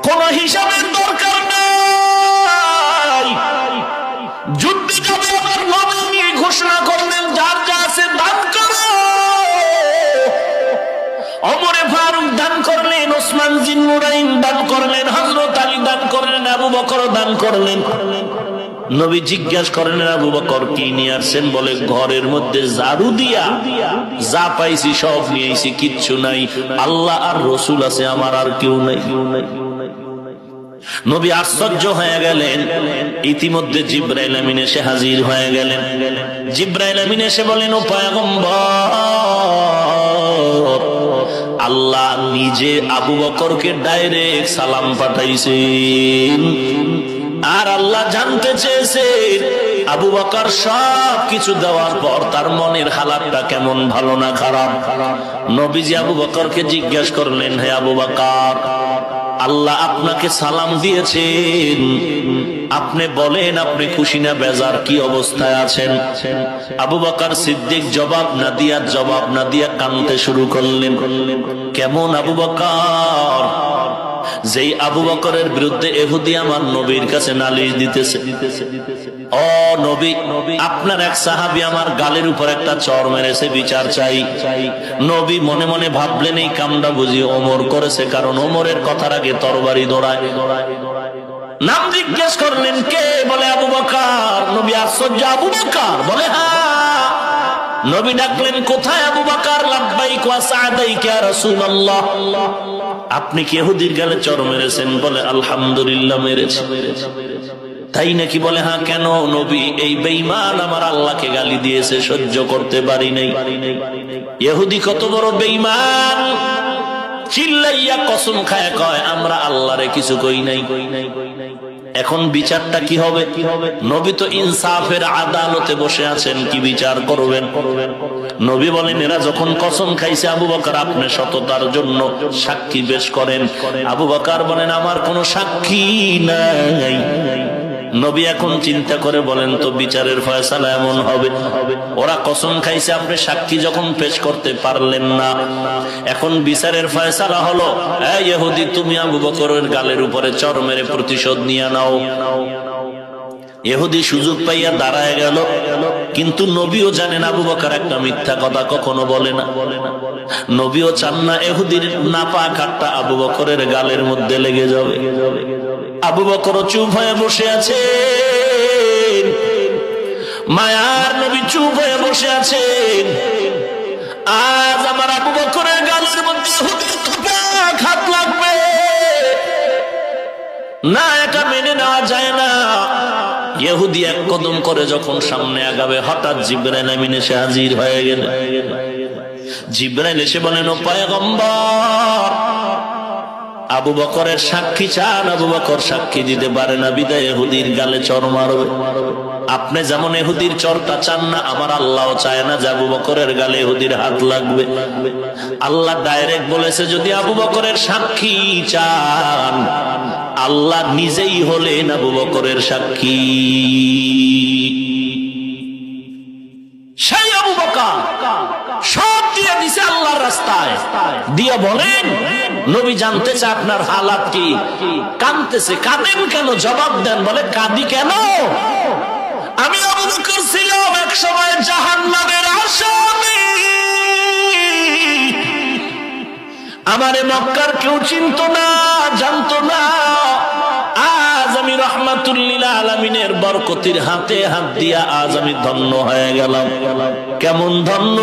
কোন হিসাবের দরকার নাই। যুদ্ধে যাবে আমার নবী ঘোষণা করলেন, যার যা আছে দান করো। ওমরে ফারুক দান করলেন, ওসমান জিন্নুরাইন দান করলেন, হযরত আলী দান করলেন, আবু বকর দান করলেন। নবী জিজ্ঞাসা করেন, আবু বকর কি নিয়ে আসছেন? বলে, ঘরের মধ্যে ঝাড়ু দিয়া যা পাইছি সব নিয়ে আইছি, কিচ্ছু নাই। আল্লাহ আর রসুল আছে, আমার আর কেউ নাই। নবী আশ্চর্য হয়ে গেলেন। ইতিমধ্যে জিবরাইল আমিন এসে হাজির হয়ে গেলেন। জিবরাইল আমিন এসে বলেন, ও পয়গম্বর, আল্লাহ নিজে আবু বকরকে ডাইরেক্ট সালাম পাঠাইছেন। আর আল্লাহ জানতে চেয়েছেন আবু বকর সব কিছু দেওয়ার পর তার মনের হালাতটা কেমন, ভালো না খারাপ। নবীজি আবু বকরকে জিজ্ঞাসা করলেন, হে আবু বকর, আল্লাহ আপনাকে সালাম দিয়েছেন, আপনি বলেন আপনি খুশি না বেজার, কি অবস্থায় আছেন? আবু বকর সিদ্দিক জবাব না দিয়া কাঁদতে শুরু করলেন। কেমন আবু বকর? যেই আবু বকরের বিরুদ্ধে ইহুদি আমার নবীর কাছে নালিশ দিতেছে। ও নবী, আপনার এক সাহাবী আমার গালের উপর একটা চড় মেরেছে, বিচার চাই। নবী মনে মনে ভাবলেন, এই কামটা বুঝি ওমর করেছে, কারণ ওমরের কথার আগে তরবারি দৌড়ায়। নাম জিজ্ঞেস করলেন, কে? বলে, আবু বকর। নবী আশ্চর্য, আবু বকর? বলে, হ্যাঁ। নবী ডাকলেন, কোথায় আবু বকর? লাব্বাইক ওয়া সা'দাইক ইয়া রাসূলুল্লাহ। আপনি কি ইহুদির গালে চড় মেরেছেন? বলে, আলহামদুলিল্লাহ মেরেছি। তাই নাকি? বলে, হ্যাঁ। কেন? নবী, এই বেঈমান আমার আল্লাহকে গালি দিয়েছে, সহ্য করতে পারি নাই। ইহুদি কত বড় বেঈমান! চিল্লাইয়া কসম খায় কয়, আমরা আল্লাহরে কিছু কই নাই। এখন বিচারটা কি হবে? নবী তো ইনসাফের আদালতে বসে আছেন, কি বিচার করবেন? নবী বলেন, এরা যখন কসম খাইছে, আবু বকর আপনি সততার জন্য সাক্ষী পেশ করেন। আবু বকর বলেন, আমার কোনো সাক্ষী নাই। নবী এখন চিন্তা করে বলেন, তো বিচারের ফয়সালা এমন হবে, ওরা কসম খাইছে, আপনি সাক্ষী যখন পেশ করতে পারলেন না, এখন বিচারের ফয়সালা হলো, এই ইহুদি, তুমি আবু বকরের গালের উপরে চড় মেরে প্রতিশোধ নিয়ে নাও। ইহুদি সুযোগ পাইয়া দাঁড়ায় গেল, কিন্তু নবীও জানেন আবু বকর একটা মিথ্যা কথা কখনো বলে না। নবীও চান না ইহুদির নাপাক হাতটা আবু বকরের গালের মধ্যে লেগে যাবে। আবু বকর চুপ হয়ে বসে আছেন, মায়ার নবী চুপ হয়ে বসে আছেন। আজ আমার আবু বকরের গালের মধ্যে ইহুদির নাপাক হাত লাগবে না, এটা মেনে নেওয়া যায় না। ইহুদি এক কদম করে যখন সামনে আগাবে, হঠাৎ জিবরাইল আমিন এসে হাজির হয়ে গেল। জিবরাইল এসে বলেন, ও পয়গম্বর, আবু বকরের সাক্ষী চান। আবু বকর সাক্ষী দিতে পারে না, বিদায় ইহুদির গালে চড় মারবে। আপনি যেমন ইহুদির চড়টা চান না, আমার আল্লাহও চায় না যে আবু বকরের গালে ইহুদির হাত লাগবে। আল্লাহ ডাইরেক্ট বলেছে, যদি আবু বকরের সাক্ষী চান, আল্লাহ নিজেই হলেন আবু বকরের সাক্ষী। সেই আবু বকর সব দিয়ে দিছে আল্লাহর রাস্তায়, দিয়ে বলেন, নবী জানতে চায় আপনার হালাত কি? কাঁদতেছে। কাঁদেন কেন? জবাব দেন। বলে, কাঁদি কেন? আমি আবু বকর ছিলাম এক সময় জাহান্নামের আসামি, আমারে মক্কার কেউ চিনত না, জানতো না। আজ আমি রাহমাতুল লিল আলামিনের বরকতির হাতে হাত দিয়া আজ আমি ধন্য হয়ে গেলাম। কেমন ধন্য!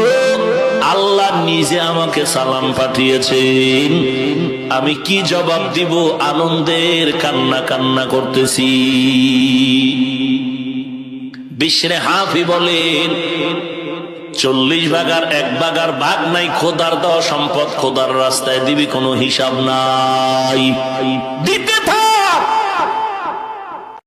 আল্লাহ নিজে আমাকে সালাম পাঠিয়েছেন। আমি কি জবাব দিব? আনন্দের কান্না কান্না করতেছি। বিশরে হাফি বলেন, 40 ভাগার 1 ভাগার ভাগ নাই। খোদার দেওয়া সম্পদ খোদার রাস্তায় দিবি, কোনো হিসাব নাই। দিতে থাক।